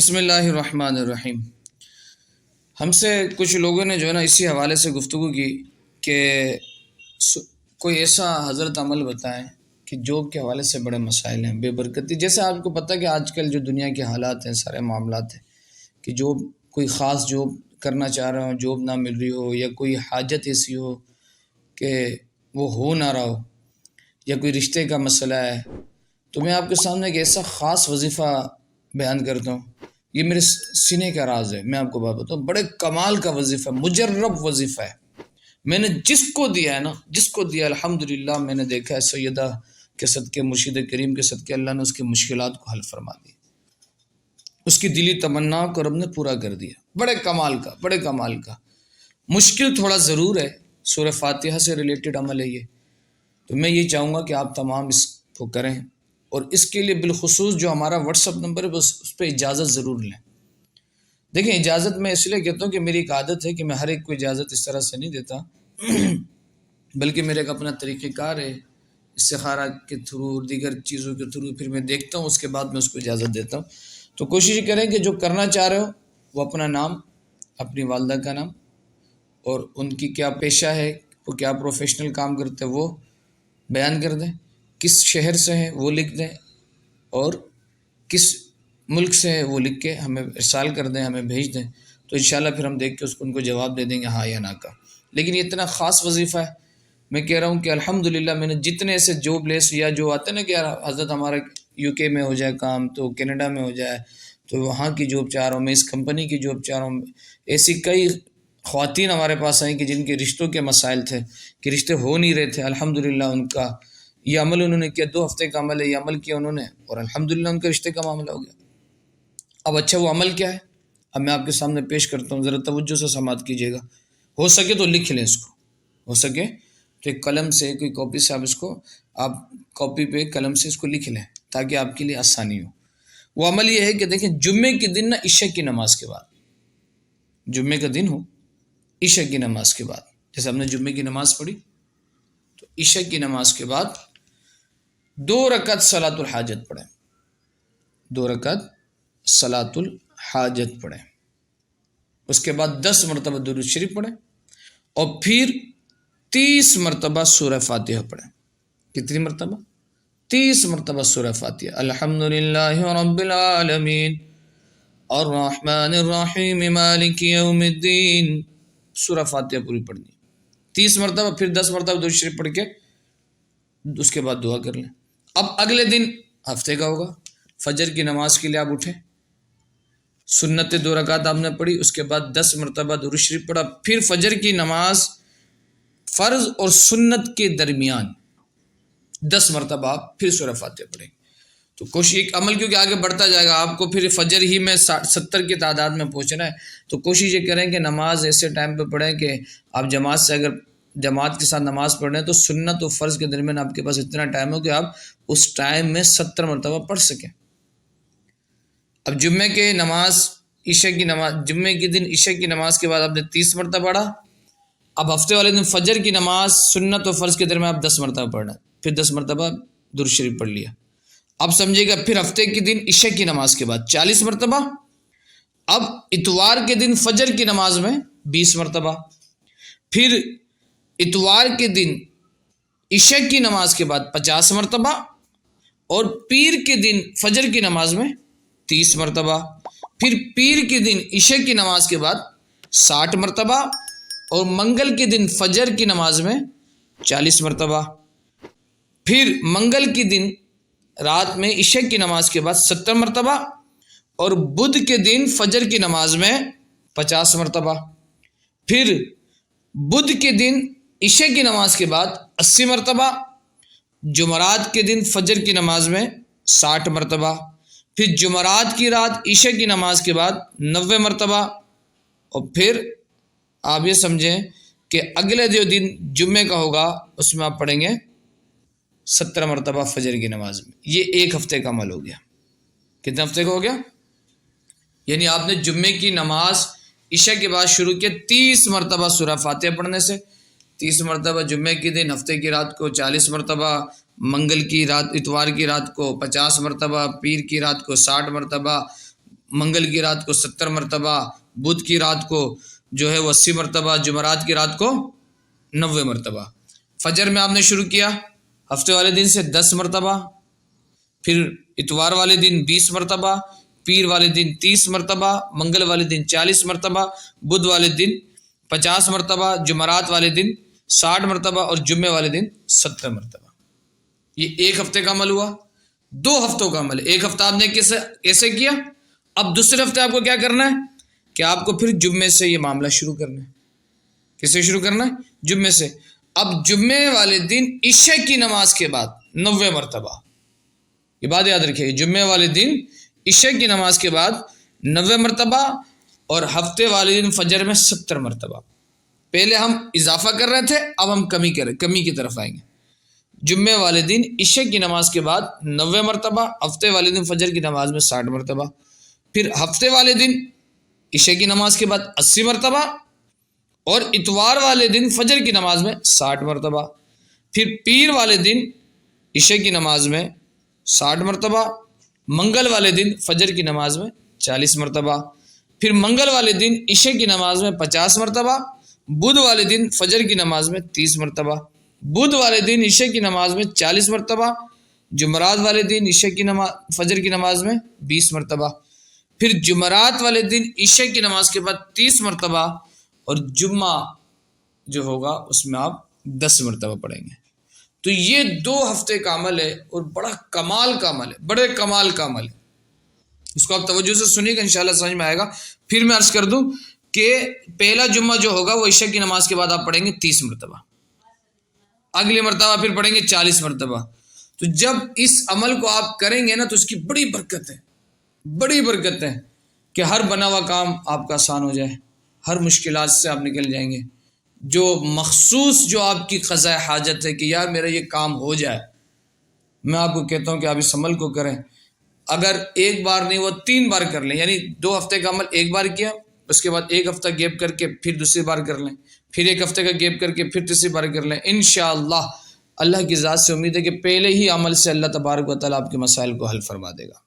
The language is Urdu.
بسم اللہ الرحمن الرحیم۔ ہم سے کچھ لوگوں نے جو ہے نا اسی حوالے سے گفتگو کی کہ کوئی ایسا حضرت عمل بتائیں کہ جاب کے حوالے سے بڑے مسائل ہیں، بے برکتی۔ جیسے آپ کو پتہ کہ آج کل جو دنیا کے حالات ہیں، سارے معاملات ہیں کہ جو کوئی خاص جاب کرنا چاہ رہا ہوں، جاب نہ مل رہی ہو، یا کوئی حاجت ایسی ہو کہ وہ ہو نہ رہا ہو، یا کوئی رشتے کا مسئلہ ہے، تو میں آپ کے سامنے ایک ایسا خاص وظیفہ بیان کرتا ہوں۔ یہ میرے سینے کا راز ہے، میں آپ کو بات بتاؤں، بڑے کمال کا وظیفہ، مجرب وظیفہ ہے۔ میں نے جس کو دیا ہے نا، جس کو دیا الحمدللہ، میں نے دیکھا ہے سیدہ کے صدقے، مرشد کریم کے صدقے، اللہ نے اس کی مشکلات کو حل فرما دیا، اس کی دلی تمنا کو رب نے پورا کر دیا۔ بڑے کمال کا، بڑے کمال کا۔ مشکل تھوڑا ضرور ہے، سورہ فاتحہ سے ریلیٹڈ عمل ہے یہ، تو میں یہ چاہوں گا کہ آپ تمام اس کو کریں، اور اس کے لیے بالخصوص جو ہمارا واٹس اپ نمبر ہے اس پہ اجازت ضرور لیں۔ دیکھیں، اجازت میں اس لیے کہتا ہوں کہ میری ایک عادت ہے کہ میں ہر ایک کو اجازت اس طرح سے نہیں دیتا، بلکہ میرا ایک اپنا طریقہ کار ہے، استخارہ کے تھرو اور دیگر چیزوں کے تھرو، پھر میں دیکھتا ہوں، اس کے بعد میں اس کو اجازت دیتا ہوں۔ تو کوشش کریں کہ جو کرنا چاہ رہے ہو وہ اپنا نام، اپنی والدہ کا نام، اور ان کی کیا پیشہ ہے، وہ کیا پروفیشنل کام کرتے ہیں، وہ بیان کر دیں، کس شہر سے ہیں وہ لکھ دیں، اور کس ملک سے ہے وہ لکھ کے ہمیں ارسال کر دیں، ہمیں بھیج دیں، تو انشاءاللہ پھر ہم دیکھ کے اس کو ان کو جواب دے دیں گے ہاں یا نا کا۔ لیکن یہ اتنا خاص وظیفہ ہے، میں کہہ رہا ہوں کہ الحمدللہ میں نے جتنے ایسے جاب لیس، یا جو آتے ہیں نا کہ یار حضرت ہمارا یو کے میں ہو جائے کام، تو کینیڈا میں ہو جائے، تو وہاں کی جاب چاہ رہا ہوں میں، اس کمپنی کی جاب چاہ رہا ہوں، ایسی کئی خواتین ہمارے پاس آئیں کہ جن کے رشتوں کے مسائل تھے، کہ رشتے ہو نہیں رہے تھے، الحمدللہ ان کا یہ عمل انہوں نے کیا، 2 ہفتے کا عمل ہے، یہ عمل کیا انہوں نے، اور الحمدللہ ان کے رشتے کا معاملہ ہو گیا۔ اب اچھا وہ عمل کیا ہے، اب میں آپ کے سامنے پیش کرتا ہوں، ذرا توجہ سے سماعت کیجیے گا۔ ہو سکے تو لکھ لیں اس کو، ہو سکے تو ایک قلم سے، کوئی کاپی سے آپ اس کو، آپ کاپی پہ قلم سے اس کو لکھ لیں تاکہ آپ کے لیے آسانی ہو۔ وہ عمل یہ ہے کہ دیکھیں، جمعے کے دن نا عشاء کی نماز کے بعد، جمعے کا دن ہو، عشاء کی نماز کے بعد، جیسے ہم نے جمعے کی نماز پڑھی تو عشاء کی نماز کے بعد 2 رکعت صلاۃ الحاجت پڑھیں، 2 رکعت صلاۃ الحاجت پڑھیں، اس کے بعد 10 مرتبہ درود شریف پڑھیں، اور پھر 30 مرتبہ سورہ فاتحہ پڑھیں۔ کتنی مرتبہ؟ 30 مرتبہ سورہ فاتحہ۔ الحمدللہ رب العالمین الرحمن الرحیم مالک یوم الدین، سورہ فاتحہ پوری پڑھنی، 30 مرتبہ، پھر 10 مرتبہ درود شریف پڑھ کے اس کے بعد دعا کر لیں۔ اب اگلے دن ہفتے کا ہوگا، فجر کی نماز کے لیے آپ اٹھیں، سنت 2 رکعت آپ نے پڑھی، اس کے بعد 10 مرتبہ درود شریف پڑھا، پھر فجر کی نماز فرض اور سنت کے درمیان 10 مرتبہ آپ پھر سورہ فاتحہ پڑھیں۔ تو کوشش، ایک عمل کیونکہ آگے بڑھتا جائے گا، آپ کو پھر فجر ہی میں 70 کی تعداد میں پہنچنا ہے، تو کوشش یہ کریں کہ نماز ایسے ٹائم پہ پڑھیں کہ آپ جماعت سے، اگر جماعت کے ساتھ نماز پڑھ رہے ہیں تو سنت و فرض کے درمیان آپ کے پاس اتنا ٹائم ہو کہ آپ اس ٹائم میں 70 مرتبہ پڑھ سکیں۔ اب جمعے کے نماز، عشاء کی نماز، جمعے کے دن عشاء کی نماز کے بعد آپ نے 30 مرتبہ پڑھا، اب ہفتے والے دن فجر کی نماز سنت و فرض کے درمیان آپ 10 مرتبہ پڑھنا، پھر 10 مرتبہ درود شریف پڑھ لیا۔ اب سمجھے گا، پھر ہفتے کے دن عشاء کی نماز کے بعد 40 مرتبہ، اب اتوار کے دن فجر کی نماز میں 20 مرتبہ، پھر اتوار کے دن عشاء کی نماز کے بعد 50 مرتبہ، اور پیر کے دن فجر کی نماز میں 30 مرتبہ، پھر پیر کے دن عشاء کی نماز کے بعد 60 مرتبہ، اور منگل کے دن فجر کی نماز میں 40 مرتبہ، پھر منگل کے دن رات میں عشاء کی نماز کے بعد 70 مرتبہ، اور بدھ کے دن فجر کی نماز میں 50 مرتبہ، پھر بدھ کے دن عشاء کی نماز کے بعد 80 مرتبہ، جمعرات کے دن فجر کی نماز میں 60 مرتبہ، پھر جمعرات کی رات عشاء کی نماز کے بعد 90 مرتبہ، اور پھر آپ یہ سمجھیں کہ اگلے جو دن جمعے کا ہوگا اس میں آپ پڑھیں گے 70 مرتبہ فجر کی نماز میں۔ یہ ایک ہفتے کا عمل ہو گیا۔ کتنے ہفتے کا ہو گیا؟ یعنی آپ نے جمعے کی نماز عشاء کے بعد شروع کیا 30 مرتبہ سورہ فاتحہ پڑھنے سے، 30 مرتبہ جمعے کے دن، ہفتے کی رات کو 40 مرتبہ، منگل کی رات، اتوار کی رات کو 50 مرتبہ، پیر کی رات کو 60 مرتبہ، منگل کی رات کو 70 مرتبہ، بدھ کی رات کو جو ہے وہ 80 مرتبہ، جمعرات کی رات کو 90 مرتبہ۔ فجر میں آپ نے شروع کیا ہفتے والے دن سے 10 مرتبہ، پھر اتوار والے دن 20 مرتبہ، پیر والے دن 30 مرتبہ، منگل والے دن 40 مرتبہ، بدھ والے دن 50 مرتبہ، جمعرات والے دن 60 مرتبہ اور جمعے والے دن 70 مرتبہ۔ یہ ایک ہفتے کا عمل ہوا۔ 2 ہفتوں کا عمل ہے۔ ایک ہفتہ آپ نے کیسے کیا؟ اب دوسرے ہفتے آپ کو کیا کرنا ہے کہ آپ کو پھر جمعے سے یہ معاملہ شروع کرنا ہے۔ کیسے شروع کرنا ہے؟ جمعے سے۔ اب جمعے والے دن عشاء کی نماز کے بعد 90 مرتبہ، یہ بات یاد رکھیے، جمعے والے دن عشاء کی نماز کے بعد 90 مرتبہ اور ہفتے والے دن فجر میں 70 مرتبہ۔ پہلے ہم اضافہ کر رہے تھے، اب ہم کمی کی طرف آئیں گے۔ جمعے والے دن عشاء کی نماز کے بعد 90 مرتبہ، ہفتے والے دن فجر کی نماز میں 60 مرتبہ، پھر ہفتے والے دن عشاء کی نماز کے بعد 80 مرتبہ اور اتوار والے دن فجر کی نماز میں 60 مرتبہ، پھر پیر والے دن عشاء کی نماز میں 60 مرتبہ، منگل والے دن فجر کی نماز میں 40 مرتبہ، پھر منگل والے دن عشاء کی نماز میں 50 مرتبہ، بدھ والے دن فجر کی نماز میں 30 مرتبہ، بدھ والے دن عشاء کی نماز میں 40 مرتبہ، جمعرات والے دن عشاء کی نماز فجر کی نماز میں 20 مرتبہ، پھر جمعرات والے دن عشاء کی نماز کے بعد 30 مرتبہ اور جمعہ جو ہوگا اس میں آپ 10 مرتبہ پڑھیں گے۔ تو یہ 2 ہفتے کا عمل ہے اور بڑا کمال کا عمل ہے، بڑے کمال کا عمل ہے۔ اس کو آپ توجہ سے سنیے گا، انشاءاللہ سمجھ میں آئے گا۔ پھر میں عرض کر دوں کہ پہلا جمعہ جو ہوگا وہ عشاء کی نماز کے بعد آپ پڑھیں گے 30 مرتبہ، اگلی مرتبہ پھر پڑھیں گے 40 مرتبہ۔ تو جب اس عمل کو آپ کریں گے نا تو اس کی بڑی برکت ہے، بڑی برکت ہے کہ ہر بنا ہوا کام آپ کا آسان ہو جائے، ہر مشکلات سے آپ نکل جائیں گے۔ جو مخصوص جو آپ کی قضاء حاجت ہے کہ یار میرا یہ کام ہو جائے، میں آپ کو کہتا ہوں کہ آپ اس عمل کو کریں۔ اگر ایک بار نہیں وہ 3 بار کر لیں، یعنی 2 ہفتے کا عمل ایک بار کیا، اس کے بعد 1 ہفتہ گیپ کر کے پھر دوسری بار کر لیں، پھر 1 ہفتے کا گیپ کر کے پھر تیسری بار کر لیں، انشاءاللہ اللہ کی ذات سے امید ہے کہ پہلے ہی عمل سے اللہ تبارک و تعالیٰ آپ کے مسائل کو حل فرما دے گا۔